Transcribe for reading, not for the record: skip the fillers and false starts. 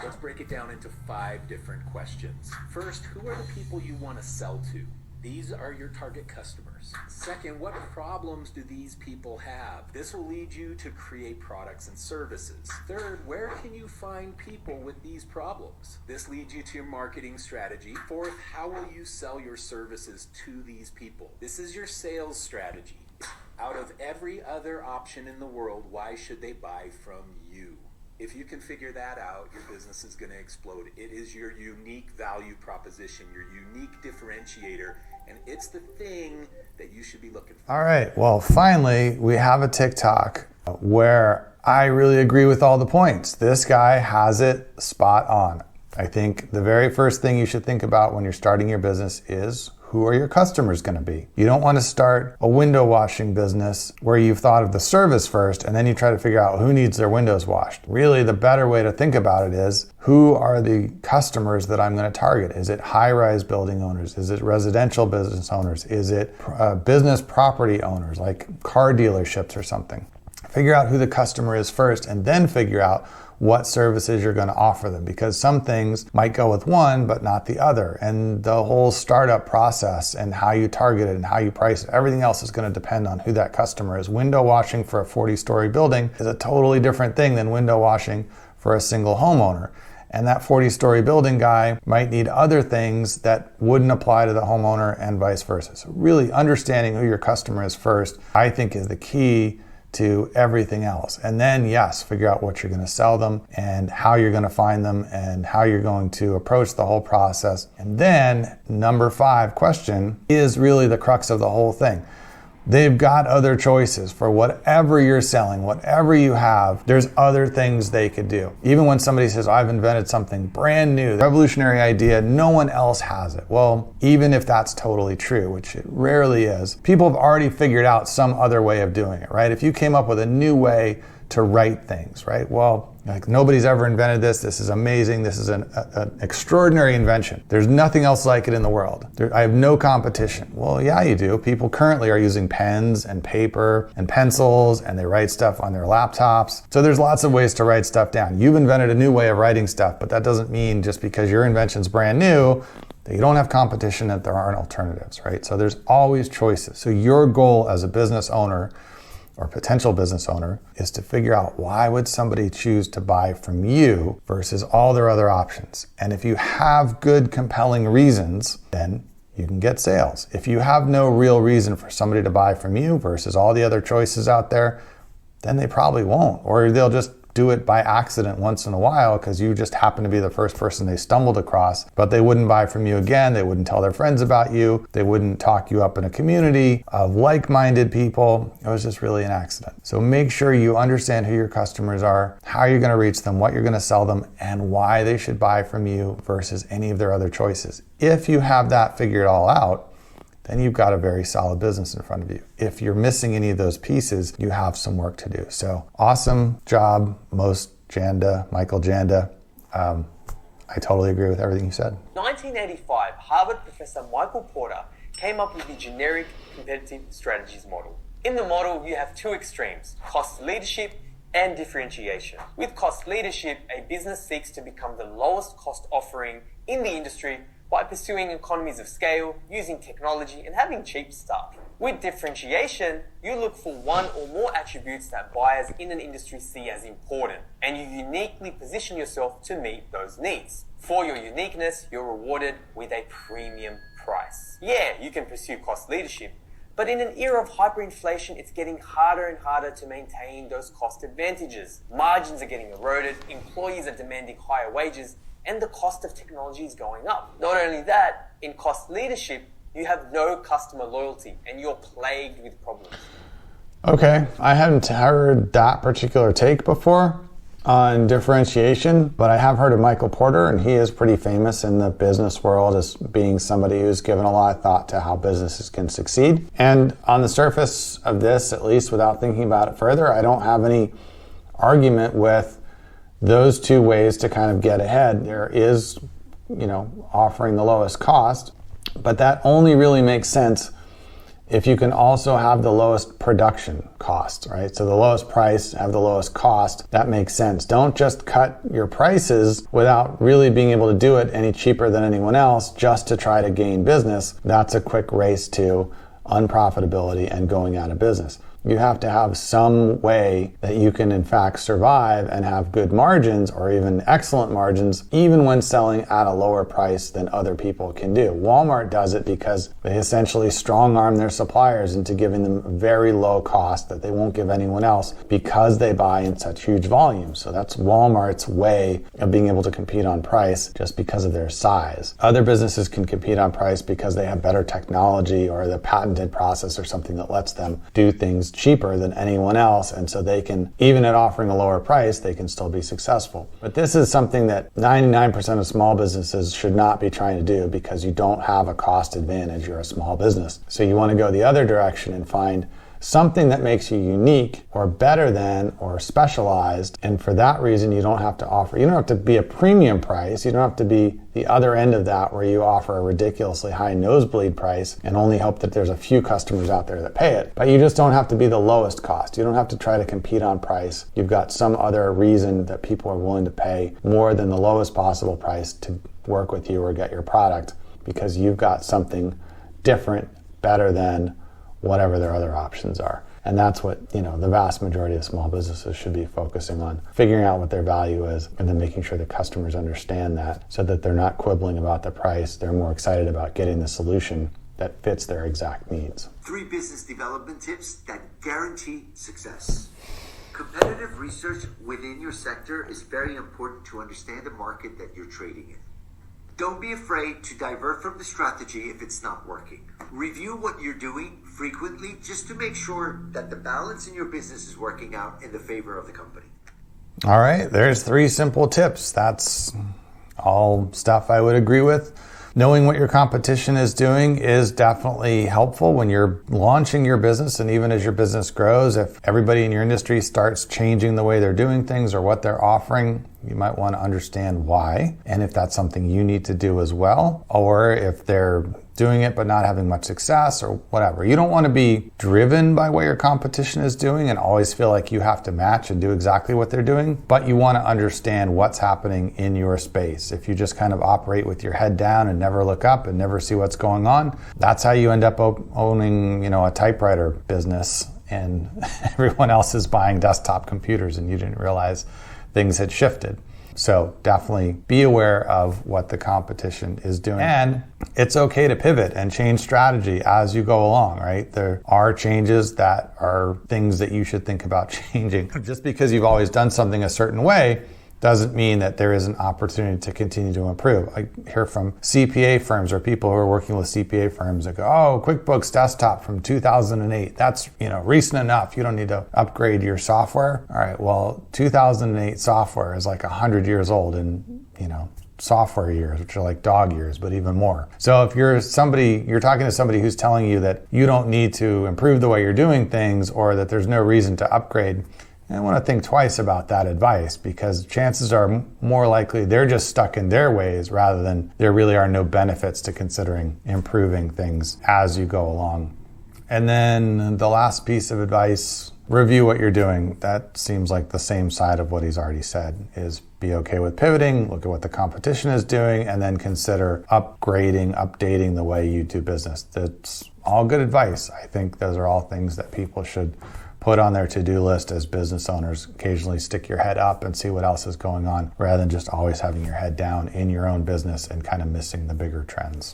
Let's break it down into 5 different questions. First, who are the people you want to sell to? These are your target customers. Second, what problems do these people have? This will lead you to create products and services. Third, where can you find people with these problems? This leads you to your marketing strategy. Fourth, how will you sell your services to these people? This is your sales strategy. Out of every other option in the world, why should they buy from you? If you can figure that out, your business is going to explode. It is your unique value proposition, your unique differentiator, and it's the thing that you should be looking for. All right, well, finally, we have a TikTok where I really agree with all the points. This guy has it spot on. I think the very first thing you should think about when you're starting your business is, who are your customers going to be? You don't want to start a window washing business where you've thought of the service first and then you try to figure out who needs their windows washed. Really, the better way to think about it is, who are the customers that I'm going to target? Is it high-rise building owners? Is it residential business owners? Is it business property owners like car dealerships or something? Figure out who the customer is first and then figure out what services you're going to offer them, because some things might go with one but not the other, and the whole startup process and how you target it and how you price it, everything else is going to depend on who that customer is. Window washing for a 40-story building is a totally different thing than window washing for a single homeowner, and that 40-story building guy might need other things that wouldn't apply to the homeowner and vice versa. So really understanding who your customer is first, I think, is the key to everything else. And then, yes, figure out what you're going to sell them and how you're going to find them and how you're going to approach the whole process. And then number 5 question is really the crux of the whole thing. They've got other choices for whatever you're selling, whatever you have. There's other things they could do. Even when somebody says, I've invented something brand new, revolutionary idea, no one else has it. Well, even if that's totally true, which it rarely is, people have already figured out some other way of doing it, right? If you came up with a new way to write things, right? Well, like, nobody's ever invented this. This is amazing. This is an extraordinary invention. There's nothing else like it in the world. I have no competition. Well, yeah, you do. People currently are using pens and paper and pencils, and they write stuff on their laptops. So there's lots of ways to write stuff down. You've invented a new way of writing stuff, but that doesn't mean just because your invention's brand new that you don't have competition, that there aren't alternatives, right? So there's always choices. So your goal as a business owner or potential business owner is to figure out, why would somebody choose to buy from you versus all their other options? And if you have good, compelling reasons, then you can get sales. If you have no real reason for somebody to buy from you versus all the other choices out there, then they probably won't, or they'll just do it by accident once in a while because you just happen to be the first person they stumbled across, but they wouldn't buy from you again. They wouldn't tell their friends about you. They wouldn't talk you up in a community of like-minded people. It was just really an accident. So make sure you understand who your customers are, how you're going to reach them, what you're going to sell them, and why they should buy from you versus any of their other choices. If you have that figured all out, then you've got a very solid business in front of you. If you're missing any of those pieces, you have some work to do. So awesome job, Michael Janda. I totally agree with everything you said. 1985, Harvard professor Michael Porter came up with the generic competitive strategies model. In the model, you have 2 extremes: cost leadership and differentiation. With cost leadership, a business seeks to become the lowest cost offering in the industry by pursuing economies of scale, using technology, and having cheap staff. With differentiation, you look for one or more attributes that buyers in an industry see as important, and you uniquely position yourself to meet those needs. For your uniqueness, you're rewarded with a premium price. Yeah, you can pursue cost leadership, but in an era of hyperinflation, it's getting harder and harder to maintain those cost advantages. Margins are getting eroded, employees are demanding higher wages, and the cost of technology is going up. Not only that, in cost leadership, you have no customer loyalty and you're plagued with problems. Okay, I hadn't heard that particular take before on differentiation, but I have heard of Michael Porter, and he is pretty famous in the business world as being somebody who's given a lot of thought to how businesses can succeed. And on the surface of this, at least without thinking about it further, I don't have any argument with those 2 ways to kind of get ahead. There is, offering the lowest cost, but that only really makes sense if you can also have the lowest production cost, right? So the lowest price, have the lowest cost, that makes sense. Don't just cut your prices without really being able to do it any cheaper than anyone else just to try to gain business. That's a quick race to unprofitability and going out of business. You have to have some way that you can in fact survive and have good margins or even excellent margins, even when selling at a lower price than other people can do. Walmart does it because they essentially strong arm their suppliers into giving them very low cost that they won't give anyone else because they buy in such huge volumes. So that's Walmart's way of being able to compete on price just because of their size. Other businesses can compete on price because they have better technology or the patented process or something that lets them do things cheaper than anyone else, and so they can, even at offering a lower price, they can still be successful. But this is something that 99% of small businesses should not be trying to do because you don't have a cost advantage. You're a small business. So you want to go the other direction and find something that makes you unique or better than or specialized. And for that reason, you don't have to be a premium price. You don't have to be the other end of that where you offer a ridiculously high nosebleed price and only hope that there's a few customers out there that pay it. But you just don't have to be the lowest cost. You don't have to try to compete on price. You've got some other reason that people are willing to pay more than the lowest possible price to work with you or get your product because you've got something different, better than whatever their other options are. And that's what, the vast majority of small businesses should be focusing on, figuring out what their value is and then making sure the customers understand that so that they're not quibbling about the price. They're more excited about getting the solution that fits their exact needs. 3 business development tips that guarantee success. Competitive research within your sector is very important to understand the market that you're trading in. Don't be afraid to divert from the strategy if it's not working. Review what you're doing frequently just to make sure that the balance in your business is working out in the favor of the company. All right, there's 3 simple tips. That's all stuff I would agree with. Knowing what your competition is doing is definitely helpful when you're launching your business, and even as your business grows. If everybody in your industry starts changing the way they're doing things or what they're offering, you might want to understand why, and if that's something you need to do as well, or if they're doing it but not having much success or whatever. You don't want to be driven by what your competition is doing and always feel like you have to match and do exactly what they're doing, but you want to understand what's happening in your space. If you just kind of operate with your head down and never look up and never see what's going on, that's how you end up owning, a typewriter business and everyone else is buying desktop computers and you didn't realize things had shifted. So definitely be aware of what the competition is doing. And it's okay to pivot and change strategy as you go along, right? There are changes that are things that you should think about changing. Just because you've always done something a certain way doesn't mean that there is an opportunity to continue to improve. I hear from CPA firms or people who are working with CPA firms that go, oh, QuickBooks Desktop from 2008. That's, recent enough. You don't need to upgrade your software. All right, well, 2008 software is like 100 years old in, software years, which are like dog years, but even more. So if you're talking to somebody who's telling you that you don't need to improve the way you're doing things or that there's no reason to upgrade, I want to think twice about that advice, because chances are more likely they're just stuck in their ways rather than there really are no benefits to considering improving things as you go along. And then the last piece of advice, review what you're doing. That seems like the same side of what he's already said, is be okay with pivoting, look at what the competition is doing, and then consider updating the way you do business. That's all good advice. I think those are all things that people should put on their to-do list as business owners. Occasionally stick your head up and see what else is going on rather than just always having your head down in your own business and kind of missing the bigger trends.